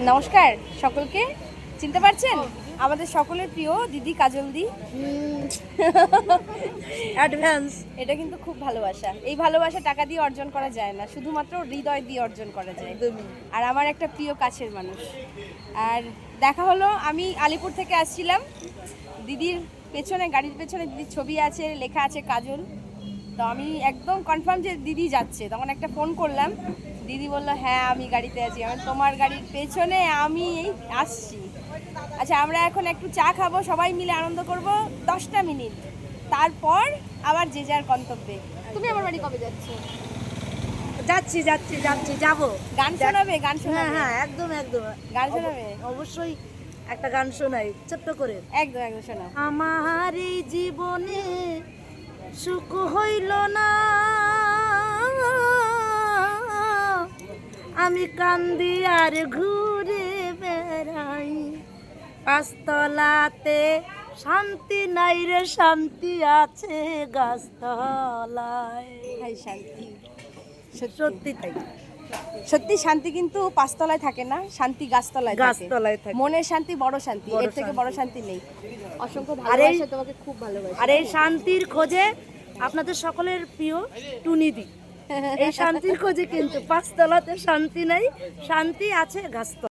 নমস্কার সকলকে, চিনতে পারছেন? আমাদের সকলের প্রিয় দিদি কাজল দি। অ্যাডভান্স। এটা কিন্তু খুব ভালোবাসা। এই ভালোবাসা টাকা দিয়ে অর্জন করা যায় না, শুধুমাত্র হৃদয় দিয়ে অর্জন করা যায়। আর আমার একটা প্রিয় কাছের মানুষ। আর দেখা হলো, আমি আলিপুর থেকে আসছিলাম, দিদির পেছনে, গাড়ির পেছনে দিদির ছবি আছে, লেখা আছে কাজল। তো আমি একদম কনফার্ম যে দিদি যাচ্ছে। তখন একটা ফোন করলাম, দিদি বললো হ্যাঁ আমি গাড়িতে আছি। আমি তোমার গাড়ির পেছনে আমি আসছি। আচ্ছা, আমরা এখন একটু চা খাবো, সবাই মিলে আনন্দ করব 10টা মিনিট, তারপর আবার যে যার গন্তব্যে। তুমি আমার বাড়ি কবে যাচ্ছ? যাচ্ছি যাচ্ছি যাচ্ছি যাবো। গান শোনাবে? গান শোনাবে? হ্যাঁ একদম একদম গান শোনাবে? অবশ্যই একটা গান শোনাই ছোট্ট করে। একদম একদম শোনাও। আমার এই জীবনে সুখ হইল না, আমি কান্দি আর ঘুরে বেড়াই, পাঁচতলাতে শান্তি নাই রে, শান্তি আছে গাছতলায়। হাই শান্তি। সত্যি তাই, সত্যি শান্তি কিন্তু পাঁচতলায় থাকে না, শান্তি গাছতলায় গাছতলায় থাকে। মনের শান্তি বড় শান্তি, বড় এর থেকে শান্তি। বড় শান্তি নেই। অসংখ্য ভালোবাসা, তোমাকে খুব ভালোবাসি। আর এই শান্তির খোঁজে আপনাদের সকলের প্রিয় টুনিদি। এই শান্তির খোঁজে কিন্তু পাঁচতলাতে শান্তি নাই, শান্তি আছে গাছতলায়।